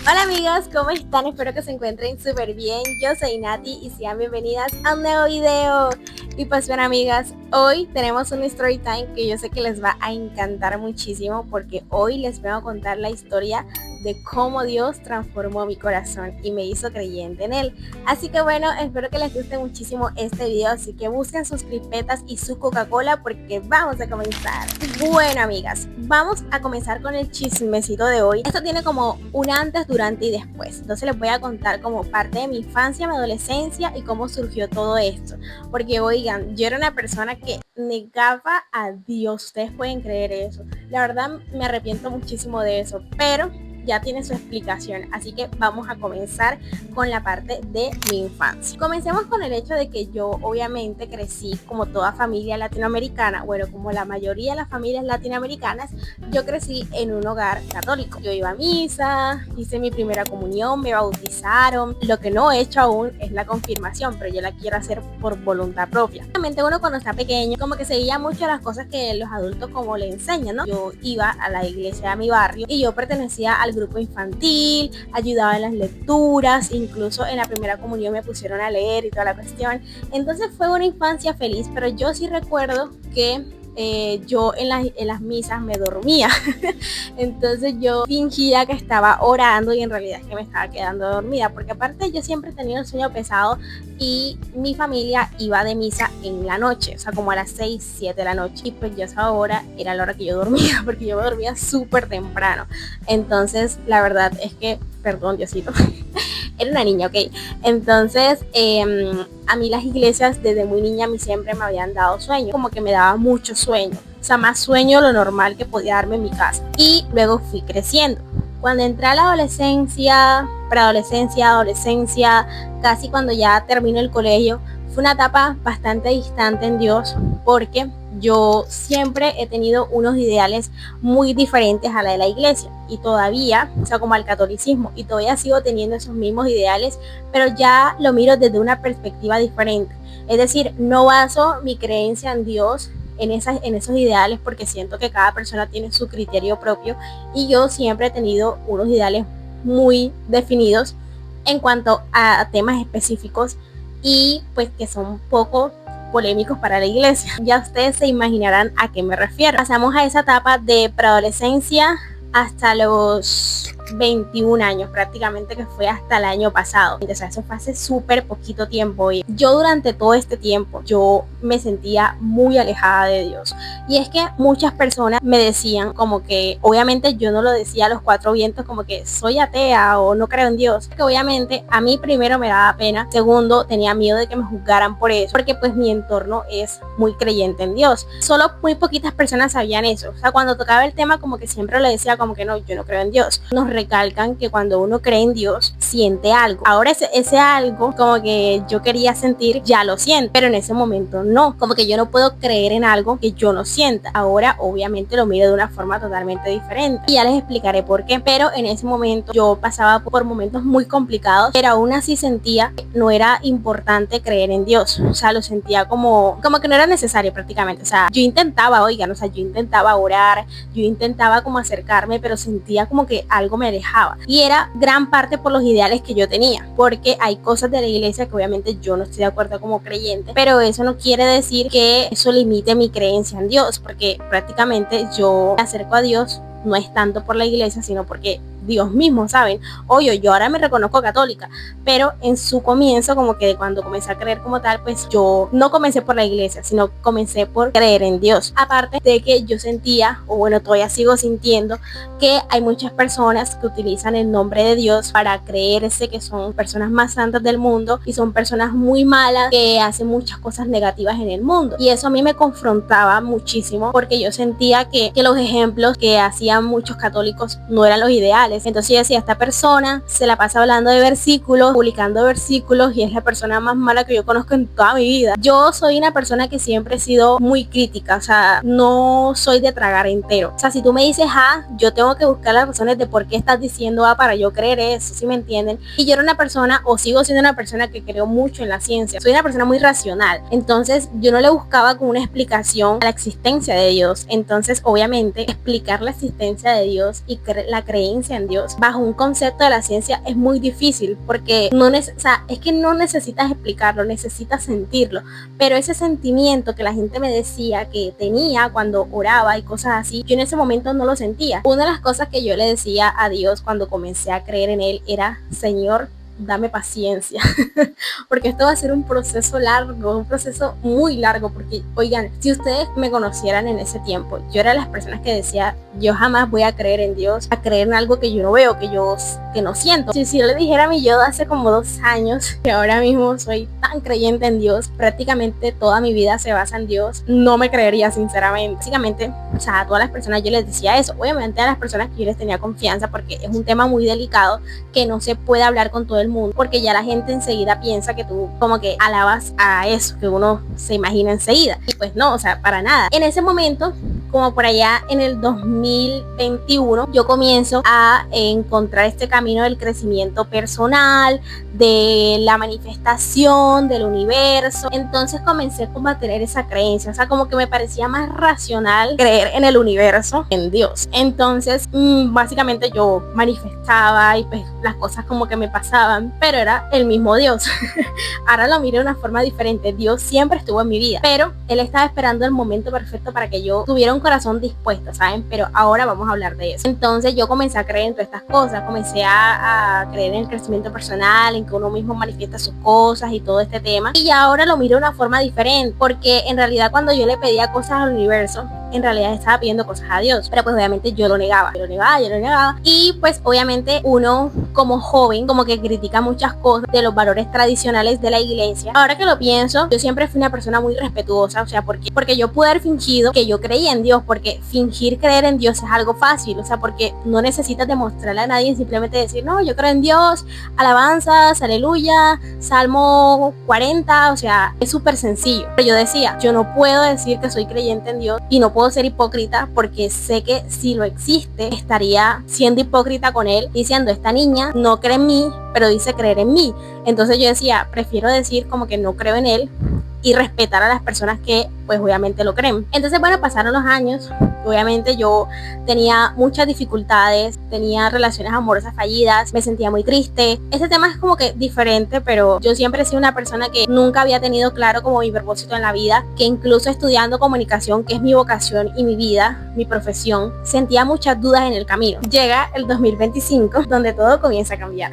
Hola amigos, ¿cómo están? Espero que se encuentren súper bien. Yo soy Nati y sean bienvenidas a un nuevo video. Y pues bien amigas, hoy tenemos un story time que yo sé que les va a encantar muchísimo porque hoy les voy a contar la historia de cómo Dios transformó mi corazón y me hizo creyente en él. Así que bueno, espero que les guste muchísimo este video, así que busquen sus crispetas y su Coca-Cola porque vamos a comenzar. Bueno amigas, vamos a comenzar con el chismecito de hoy. Esto tiene como un antes, durante y después. Entonces les voy a contar como parte de mi infancia, mi adolescencia y cómo surgió todo esto. Porque oigan, yo era una persona que negaba a Dios. Ustedes pueden creer eso. La verdad me arrepiento muchísimo de eso, pero ya tiene su explicación, así que vamos a comenzar con la parte de mi infancia. Comencemos con el hecho de que yo obviamente crecí como toda familia latinoamericana, bueno, como la mayoría de las familias latinoamericanas, yo crecí en un hogar católico. Yo iba a misa, hice mi primera comunión, me bautizaron. Lo que no he hecho aún es la confirmación, pero yo la quiero hacer por voluntad propia. Obviamente uno cuando está pequeño como que seguía mucho las cosas que los adultos como le enseñan, ¿no? Yo iba a la iglesia de mi barrio y yo pertenecía al grupo infantil, ayudaba en las lecturas, incluso en la primera comunión me pusieron a leer y toda la cuestión. Entonces fue una infancia feliz, pero yo sí recuerdo que yo en las misas me dormía. Entonces yo fingía que estaba orando y en realidad es que me estaba quedando dormida, porque aparte yo siempre he tenido el sueño pesado y mi familia iba de misa en la noche, o sea como a las 6, 7 de la noche, y pues yo a esa hora era la hora que yo dormía, porque yo me dormía súper temprano. Entonces la verdad es que, perdón Diosito, era una niña, ok. Entonces a mí las iglesias desde muy niña a mí siempre me habían dado sueño, como que me daba mucho sueño, o sea, más sueño de lo normal que podía darme en mi casa. Y luego fui creciendo. Cuando entré a la adolescencia, preadolescencia, adolescencia, casi cuando ya termino el colegio, fue una etapa bastante distante en Dios, porque yo siempre he tenido unos ideales muy diferentes a la de la iglesia y todavía, o sea, como al catolicismo, y todavía sigo teniendo esos mismos ideales, pero ya lo miro desde una perspectiva diferente. Es decir, no baso mi creencia en Dios en esos ideales, porque siento que cada persona tiene su criterio propio y yo siempre he tenido unos ideales muy definidos en cuanto a temas específicos y pues que son un poco polémicos para la iglesia. Ya ustedes se imaginarán a qué me refiero. Pasamos a esa etapa de preadolescencia hasta los 21 años prácticamente, que fue hasta el año pasado. O sea, eso fue hace súper poquito tiempo. Y yo durante todo este tiempo yo me sentía muy alejada de Dios. Y es que muchas personas me decían como que, obviamente yo no lo decía a los cuatro vientos como que soy atea o no creo en Dios, que obviamente a mí primero me daba pena, segundo tenía miedo de que me juzgaran por eso, porque pues mi entorno es muy creyente en Dios. Solo muy poquitas personas sabían eso. O sea, cuando tocaba el tema como que siempre lo decía como que no, yo no creo en Dios. Nos recalcan que cuando uno cree en Dios siente algo. Ahora ese algo como que yo quería sentir ya lo siento, pero en ese momento no, como que yo no puedo creer en algo que yo no sienta. Ahora obviamente lo miro de una forma totalmente diferente y ya les explicaré por qué, pero en ese momento yo pasaba por momentos muy complicados, pero aún así sentía que no era importante creer en Dios. O sea, lo sentía como que no era necesario prácticamente. O sea, yo intentaba, oigan, o sea, yo intentaba orar, yo intentaba como acercarme, pero sentía como que algo me alejaba y era gran parte por los ideales que yo tenía, porque hay cosas de la iglesia que obviamente yo no estoy de acuerdo como creyente, pero eso no quiere decir que eso limite mi creencia en Dios, porque prácticamente yo me acerco a Dios no es tanto por la iglesia, sino porque Dios mismo, ¿saben? Oye, yo ahora me reconozco católica, pero en su comienzo, como que cuando comencé a creer como tal, pues yo no comencé por la iglesia, sino comencé por creer en Dios. Aparte de que yo sentía, o bueno, todavía sigo sintiendo, que hay muchas personas que utilizan el nombre de Dios para creerse que son personas más santas del mundo y son personas muy malas que hacen muchas cosas negativas en el mundo. Y eso a mí me confrontaba muchísimo, porque yo sentía que los ejemplos que hacían muchos católicos no eran los ideales. Entonces yo decía, esta persona se la pasa hablando de versículos, publicando versículos y es la persona más mala que yo conozco en toda mi vida. Yo soy una persona que siempre he sido muy crítica, o sea, no soy de tragar entero. O sea, si tú me dices A, yo tengo que buscar las razones de por qué estás diciendo A para yo creer eso, ¿sí me entienden? Y yo era una persona, o sigo siendo una persona que creo mucho en la ciencia. Soy una persona muy racional. Entonces yo no le buscaba como una explicación a la existencia de Dios. Entonces obviamente explicar la existencia de Dios y la creencia creencia en Dios bajo un concepto de la ciencia es muy difícil, porque es que no necesitas explicarlo, necesitas sentirlo, pero ese sentimiento que la gente me decía que tenía cuando oraba y cosas así, yo en ese momento no lo sentía. Una de las cosas que yo le decía a Dios cuando comencé a creer en él era: Señor, dame paciencia, porque esto va a ser un proceso largo, un proceso muy largo, porque oigan, si ustedes me conocieran en ese tiempo, yo era de las personas que decía: yo jamás voy a creer en Dios, a creer en algo que yo no veo, que no siento. Si yo le dijera a mi yo de hace como 2 años que ahora mismo soy tan creyente en Dios, prácticamente toda mi vida se basa en Dios, no me creería sinceramente. Básicamente, o sea, a todas las personas yo les decía eso, obviamente a las personas que yo les tenía confianza, porque es un tema muy delicado que no se puede hablar con todo el mundo, porque ya la gente enseguida piensa que tú como que alabas a eso que uno se imagina enseguida, y pues no, o sea, para nada. En ese momento, como por allá en el 2021, yo comienzo a encontrar este camino del crecimiento personal, de la manifestación del universo. Entonces comencé como a tener esa creencia, o sea, como que me parecía más racional creer en el universo, en Dios. Entonces básicamente yo manifestaba y pues las cosas como que me pasaban, pero era el mismo Dios. Ahora lo miro de una forma diferente. Dios siempre estuvo en mi vida, pero él estaba esperando el momento perfecto para que yo tuviera un corazón dispuesto, ¿saben? Pero ahora vamos a hablar de eso. Entonces yo comencé a creer en todas estas cosas, comencé a creer en el crecimiento personal, en que uno mismo manifiesta sus cosas y todo este tema, y ahora lo miro de una forma diferente, porque en realidad cuando yo le pedía cosas al universo, en realidad estaba pidiendo cosas a Dios, pero pues obviamente yo lo negaba, y pues obviamente uno como joven como que critica muchas cosas de los valores tradicionales de la iglesia. Ahora que lo pienso, yo siempre fui una persona muy respetuosa, o sea, porque yo pude haber fingido que yo creía en Dios, porque fingir creer en Dios es algo fácil, o sea, porque no necesitas demostrarle a nadie, simplemente decir: no, yo creo en Dios, alabanzas, aleluya, Salmo 40, o sea, es súper sencillo. Pero yo decía: yo no puedo decir que soy creyente en Dios y no puedo ser hipócrita, porque sé que si lo existe estaría siendo hipócrita con él, diciendo: esta niña no cree en mí, pero dice creer en mí. Entonces yo decía: prefiero decir como que no creo en él y respetar a las personas que pues obviamente lo creen. Entonces bueno, pasaron los años, obviamente yo tenía muchas dificultades, tenía relaciones amorosas fallidas, me sentía muy triste. Este tema es como que diferente, pero yo siempre he sido una persona que nunca había tenido claro como mi propósito en la vida, que incluso estudiando comunicación, que es mi vocación y mi vida, mi profesión, sentía muchas dudas en el camino. Llega el 2025, donde todo comienza a cambiar.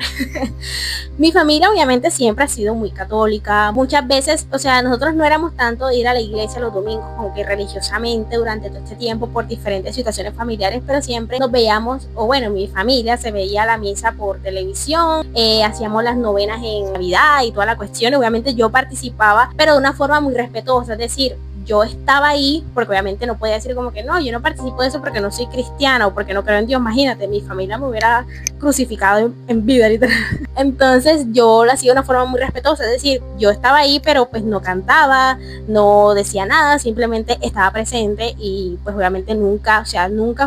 Mi familia obviamente siempre ha sido muy católica, muchas veces, o sea, nosotros no éramos tanto de ir a la iglesia los domingos, como que religiosamente durante todo este tiempo por diferentes situaciones familiares, pero siempre nos veíamos, o bueno, mi familia se veía la misa por televisión, hacíamos las novenas en Navidad y toda la cuestión. Obviamente yo participaba, pero de una forma muy respetuosa, es decir, yo estaba ahí, porque obviamente no podía decir como que no, yo no participo de eso porque no soy cristiana o porque no creo en Dios. Imagínate, mi familia me hubiera crucificado en vida, literal. Entonces yo lo hacía de una forma muy respetuosa, es decir, yo estaba ahí, pero pues no cantaba, no decía nada, simplemente estaba presente, y pues obviamente nunca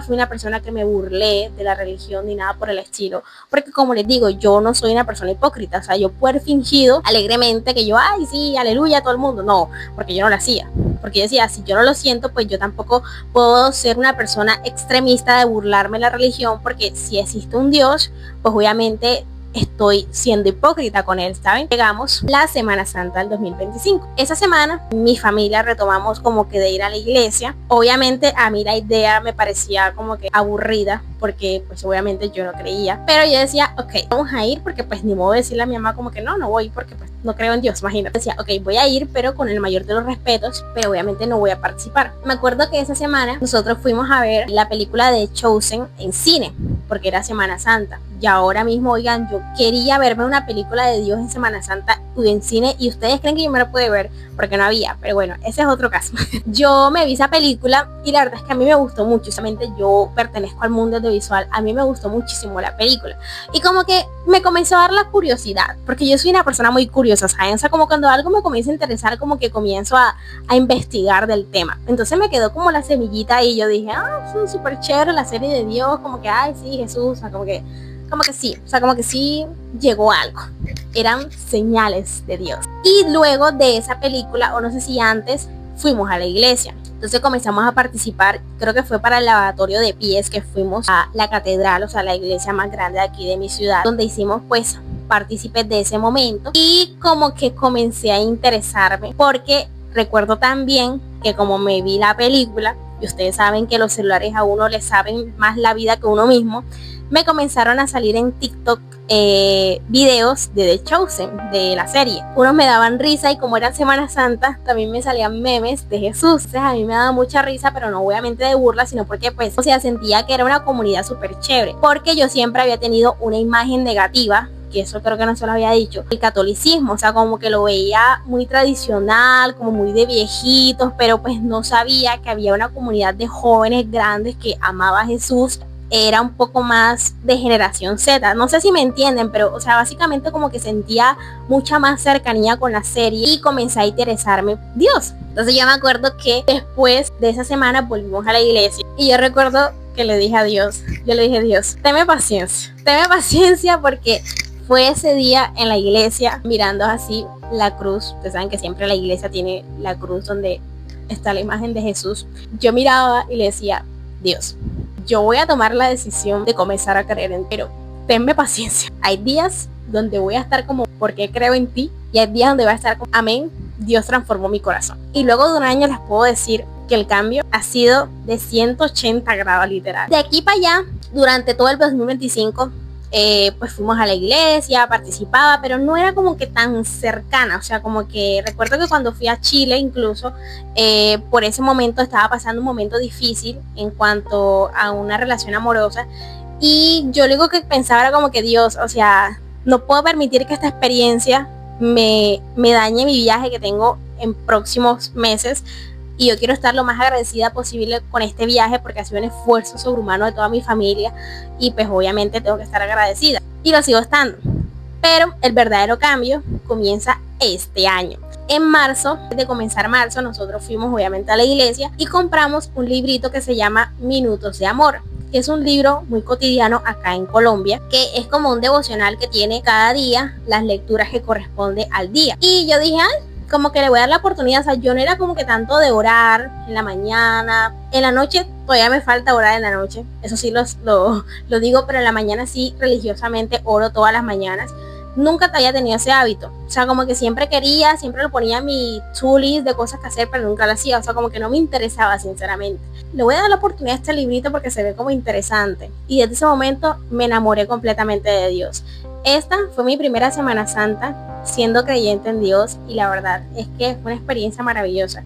fui una persona que me burlé de la religión ni nada por el estilo, porque como les digo, yo no soy una persona hipócrita, o sea, yo puedo haber fingido alegremente que yo, ay sí, aleluya, todo el mundo, no, porque yo no lo hacía. Porque yo decía, si yo no lo siento, pues yo tampoco puedo ser una persona extremista de burlarme de la religión, porque si existe un Dios, pues obviamente estoy siendo hipócrita con él, ¿saben? Llegamos la Semana Santa del 2025. Esa semana mi familia retomamos como que de ir a la iglesia. Obviamente a mí la idea me parecía como que aburrida, porque pues obviamente yo no creía, pero yo decía, ok, vamos a ir, porque pues ni modo de decirle a mi mamá como que no voy, porque pues no creo en Dios, imagínate. Decía, ok, voy a ir, pero con el mayor de los respetos, pero obviamente no voy a participar. Me acuerdo que esa semana nosotros fuimos a ver la película de Chosen en cine, porque era Semana Santa. Y ahora mismo, oigan, yo quería verme una película de Dios en Semana Santa y en cine, y ustedes creen que yo me la pude ver porque no había, pero bueno, ese es otro caso. Yo me vi esa película y la verdad es que a mí me gustó mucho. Justamente yo pertenezco al mundo audiovisual, a mí me gustó muchísimo la película, y como que me comenzó a dar la curiosidad, porque yo soy una persona muy curiosa, ¿saben? O sea, como cuando algo me comienza a interesar, como que comienzo a investigar del tema. Entonces me quedó como la semillita y yo dije, es súper chévere la serie de Dios, como que, ay sí, Jesús, o sea, como que sí, o sea, como que sí llegó algo. Eran señales de Dios. Y luego de esa película, o no sé si antes, fuimos a la iglesia. Entonces comenzamos a participar, creo que fue para el lavatorio de pies que fuimos a la catedral, o sea, la iglesia más grande de aquí de mi ciudad, donde hicimos pues partícipes de ese momento y como que comencé a interesarme porque recuerdo también que como me vi la película, y ustedes saben que los celulares a uno le saben más la vida que uno mismo, me comenzaron a salir en TikTok videos de The Chosen, de la serie. Unos me daban risa y como era Semana Santa, también me salían memes de Jesús. Entonces a mí me daba mucha risa, pero no obviamente de burla, sino porque pues, o sea, sentía que era una comunidad súper chévere. Porque yo siempre había tenido una imagen negativa, que eso creo que no se lo había dicho, el catolicismo, o sea, como que lo veía muy tradicional, como muy de viejitos, pero pues no sabía que había una comunidad de jóvenes grandes que amaba a Jesús. Era un poco más de generación Z, no sé si me entienden, pero o sea, básicamente como que sentía mucha más cercanía con la serie y comencé a interesarme Dios. Entonces yo me acuerdo que después de esa semana volvimos a la iglesia y yo recuerdo que le dije a Dios, yo le dije, Dios, tenme paciencia porque fue ese día en la iglesia mirando así la cruz. Ustedes saben que siempre la iglesia tiene la cruz donde está la imagen de Jesús. Yo miraba y le decía, Dios, yo voy a tomar la decisión de comenzar a creer en ti, pero tenme paciencia. Hay días donde voy a estar como, porque creo en ti, y hay días donde voy a estar como, amén, Dios transformó mi corazón. Y luego de un año les puedo decir que el cambio ha sido de 180 grados literal. De aquí para allá, durante todo el 2025, pues fuimos a la iglesia, participaba, pero no era como que tan cercana, o sea, como que recuerdo que cuando fui a Chile incluso, por ese momento estaba pasando un momento difícil en cuanto a una relación amorosa y yo lo único que pensaba era como que Dios, o sea, no puedo permitir que esta experiencia me dañe mi viaje que tengo en próximos meses. Y yo quiero estar lo más agradecida posible con este viaje porque ha sido un esfuerzo sobrehumano de toda mi familia y pues obviamente tengo que estar agradecida y lo sigo estando. Pero el verdadero cambio comienza este año. En marzo, de comenzar marzo, nosotros fuimos obviamente a la iglesia y compramos un librito que se llama Minutos de Amor, que es un libro muy cotidiano acá en Colombia, que es como un devocional que tiene cada día las lecturas que corresponde al día. Y yo dije, como que le voy a dar la oportunidad, o sea, yo no era como que tanto de orar en la mañana, en la noche todavía me falta orar en la noche, eso sí lo digo, pero en la mañana sí religiosamente oro todas las mañanas. Nunca había tenido ese hábito, o sea, como que siempre quería, siempre lo ponía en mi to list de cosas que hacer, pero nunca lo hacía, o sea, como que no me interesaba sinceramente. Le voy a dar la oportunidad a este librito porque se ve como interesante y desde ese momento me enamoré completamente de Dios. Esta fue mi primera Semana Santa siendo creyente en Dios y la verdad es que fue una experiencia maravillosa.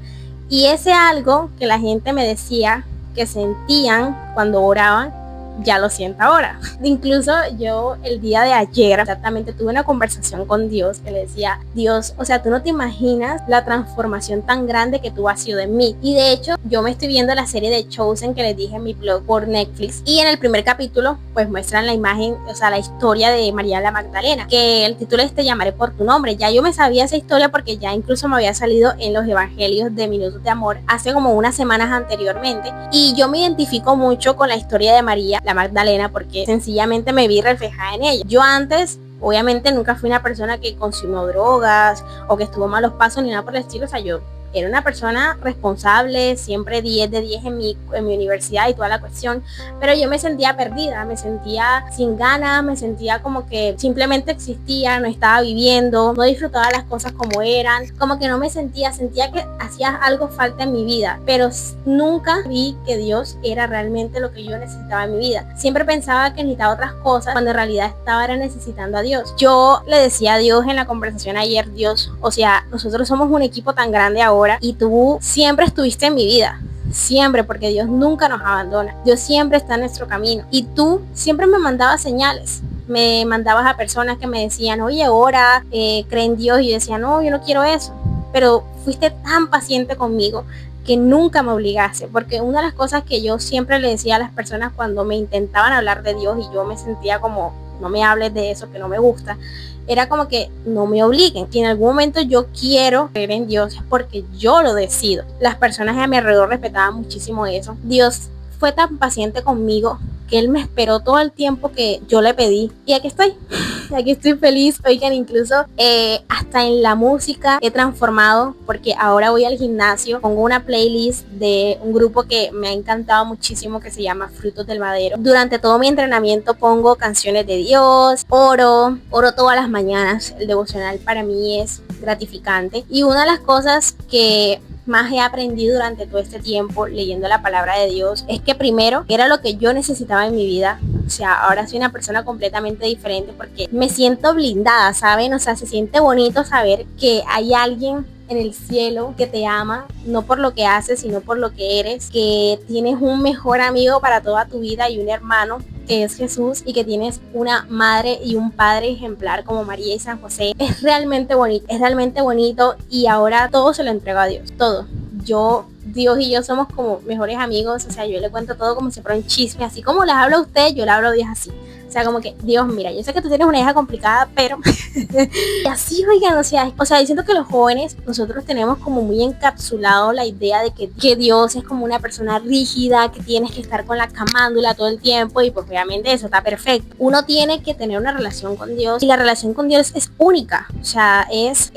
Y ese algo que la gente me decía que sentían cuando oraban, ya lo siento ahora. Incluso yo el día de ayer exactamente tuve una conversación con Dios que le decía, Dios, o sea, tú no te imaginas la transformación tan grande que tú has sido en mí. Y de hecho yo me estoy viendo la serie de Chosen que les dije en mi blog por Netflix y en el primer capítulo pues muestran la imagen, o sea, la historia de María la Magdalena, que el título es Te llamaré por tu nombre. Ya yo me sabía esa historia porque ya incluso me había salido en los evangelios de Minutos de Amor hace como unas semanas anteriormente y yo me identifico mucho con la historia de María la Magdalena porque sencillamente me vi reflejada en ella. Yo antes obviamente nunca fui una persona que consumió drogas o que estuvo malos pasos ni nada por el estilo, o sea, yo era una persona responsable, siempre 10 de 10 en mi universidad y toda la cuestión, pero yo me sentía perdida, me sentía sin ganas, me sentía como que simplemente existía, no estaba viviendo, no disfrutaba las cosas como eran, como que no me sentía que hacía algo falta en mi vida, pero nunca vi que Dios era realmente lo que yo necesitaba en mi vida. Siempre pensaba que necesitaba otras cosas, cuando en realidad era necesitando a Dios. Yo le decía a Dios en la conversación ayer, Dios, o sea, nosotros somos un equipo tan grande ahora, y tú siempre estuviste en mi vida, siempre, porque Dios nunca nos abandona, Dios siempre está en nuestro camino y tú siempre me mandabas señales, me mandabas a personas que me decían, oye, ora, cree en Dios, y yo decía, no, yo no quiero eso, pero fuiste tan paciente conmigo que nunca me obligaste, porque una de las cosas que yo siempre le decía a las personas cuando me intentaban hablar de Dios y yo me sentía como, no me hables de eso que no me gusta, era como que no me obliguen. Si en algún momento yo quiero creer en Dios es porque yo lo decido. Las personas a mi alrededor respetaban muchísimo eso. Dios fue tan paciente conmigo que Él me esperó todo el tiempo que yo le pedí y aquí estoy. aquí estoy feliz. Oigan, incluso hasta en la música he transformado, porque ahora voy al gimnasio, pongo una playlist de un grupo que me ha encantado muchísimo que se llama Frutos del Madero. Durante todo mi entrenamiento pongo canciones de Dios, oro todas las mañanas. El devocional para mí es gratificante, y una de las cosas que más he aprendido durante todo este tiempo leyendo la palabra de Dios es que primero era lo que yo necesitaba en mi vida. O sea, ahora soy una persona completamente diferente porque me siento blindada, ¿saben? O sea, se siente bonito saber que hay alguien en el cielo que te ama, no por lo que haces, sino por lo que eres, que tienes un mejor amigo para toda tu vida y un hermano que es Jesús, y que tienes una madre y un padre ejemplar como María y San José. Es realmente bonito, y ahora todo se lo entrego a Dios, todo. Dios y yo somos como mejores amigos. O sea, yo le cuento todo como si fuera un chisme, así como les hablo a usted, yo le hablo a Dios así. O sea, como que, Dios, mira, yo sé que tú tienes una hija complicada, pero y así, oigan, o sea, yo siento que los jóvenes, nosotros tenemos como muy encapsulado la idea de que Dios es como una persona rígida, que tienes que estar con la camándula todo el tiempo, y pues obviamente eso está perfecto. Uno tiene que tener una relación con Dios, y la relación con Dios es única, o sea, es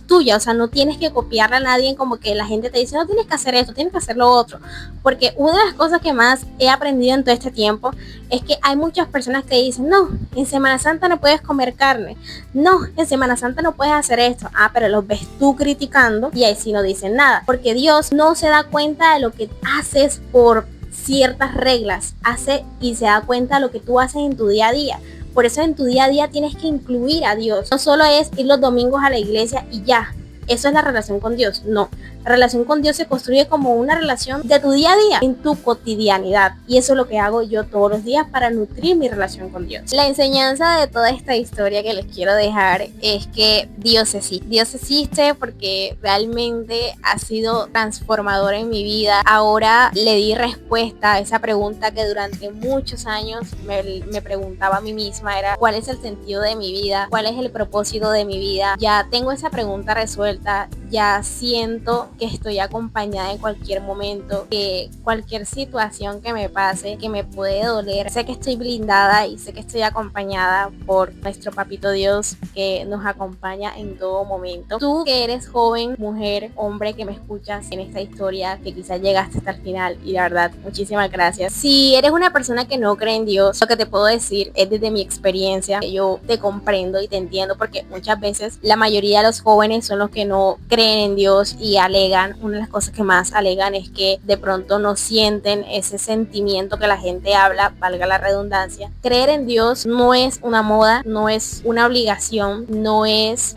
tuya. O sea, no tienes que copiarla a nadie, como que la gente te dice, no tienes que hacer esto, tienes que hacer lo otro. Porque una de las cosas que más he aprendido en todo este tiempo es que hay muchas personas que dicen, no, en Semana Santa no puedes comer carne, no, en Semana Santa no puedes hacer esto. Pero los ves tú criticando, y ahí sí no dicen nada, porque Dios no se da cuenta de lo que haces por ciertas reglas, hace y se da cuenta de lo que tú haces en tu día a día. Por eso en tu día a día tienes que incluir a Dios. No solo es ir los domingos a la iglesia y ya, eso es la relación con Dios. No, la relación con Dios se construye como una relación de tu día a día, en tu cotidianidad, y eso es lo que hago yo todos los días para nutrir mi relación con Dios. La enseñanza de toda esta historia que les quiero dejar es que Dios existe porque realmente ha sido transformador en mi vida. Ahora le di respuesta a esa pregunta que durante muchos años me preguntaba a mí misma, era ¿cuál es el sentido de mi vida? ¿Cuál es el propósito de mi vida? Ya tengo esa pregunta resuelta, ya siento que estoy acompañada en cualquier momento, que cualquier situación que me pase, que me puede doler, sé que estoy blindada y sé que estoy acompañada por nuestro papito Dios, que nos acompaña en todo momento. Tú que eres joven, mujer, hombre que me escuchas en esta historia, que quizás llegaste hasta el final, y la verdad, muchísimas gracias. Si eres una persona que no cree en Dios, lo que te puedo decir es desde mi experiencia, que yo te comprendo y te entiendo, porque muchas veces la mayoría de los jóvenes son los que no creen en Dios y alegan, una de las cosas que más alegan es que de pronto no sienten ese sentimiento que la gente habla, valga la redundancia. Creer en Dios no es una moda, no es una obligación, no es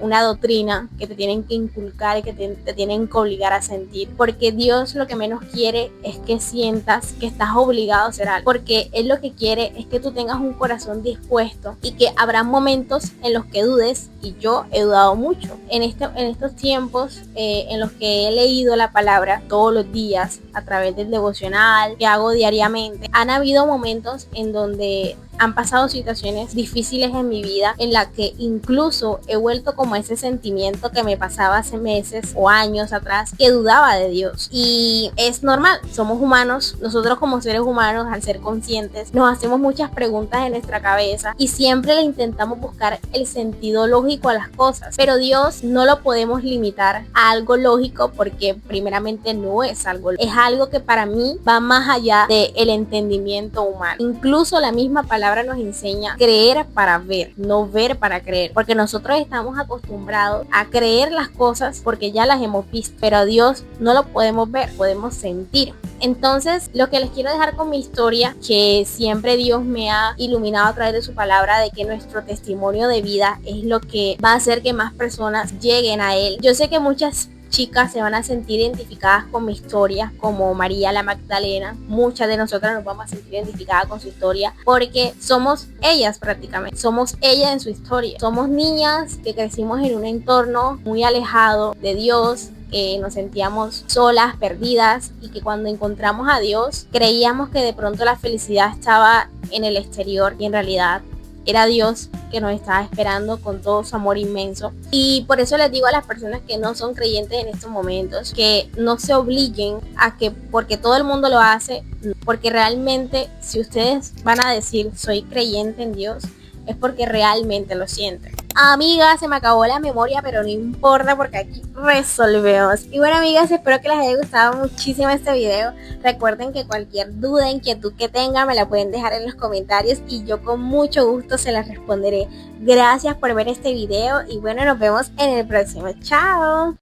una doctrina que te tienen que inculcar y que te tienen que obligar a sentir, porque Dios lo que menos quiere es que sientas que estás obligado a hacer algo, porque Él lo que quiere es que tú tengas un corazón dispuesto, y que habrá momentos en los que dudes, y yo he dudado mucho en estos tiempos en los que he leído la palabra todos los días a través del devocional que hago diariamente. Han habido momentos en donde han pasado situaciones difíciles en mi vida, en la que incluso he vuelto como ese sentimiento que me pasaba hace meses o años atrás, que dudaba de Dios. Y es normal, somos humanos, nosotros como seres humanos, al ser conscientes, nos hacemos muchas preguntas en nuestra cabeza y siempre le intentamos buscar el sentido lógico a las cosas, pero Dios no lo podemos limitar a algo lógico, porque primeramente no es algo, es algo que para mí va más allá del entendimiento humano. Incluso la misma palabra nos enseña creer para ver, no ver para creer, porque nosotros estamos acostumbrados a creer las cosas porque ya las hemos visto, pero a Dios no lo podemos ver, podemos sentir. Entonces, lo que les quiero dejar con mi historia, que siempre Dios me ha iluminado a través de su palabra, de que nuestro testimonio de vida es lo que va a hacer que más personas lleguen a Él. Yo sé que muchas chicas se van a sentir identificadas con mi historia, como María la Magdalena. Muchas de nosotras nos vamos a sentir identificadas con su historia, porque somos ellas prácticamente, somos ellas en su historia. Somos niñas que crecimos en un entorno muy alejado de Dios, que nos sentíamos solas, perdidas, y que cuando encontramos a Dios creíamos que de pronto la felicidad estaba en el exterior, y en realidad era Dios que nos estaba esperando con todo su amor inmenso. Y por eso les digo a las personas que no son creyentes en estos momentos, que no se obliguen a que porque todo el mundo lo hace, porque realmente si ustedes van a decir soy creyente en Dios, es porque realmente lo sienten. Amigas, se me acabó la memoria, pero no importa porque aquí resolvemos. Y bueno, amigas, espero que les haya gustado muchísimo este video. Recuerden que cualquier duda, inquietud que tengan me la pueden dejar en los comentarios y yo con mucho gusto se las responderé. Gracias por ver este video y bueno, nos vemos en el próximo. Chao.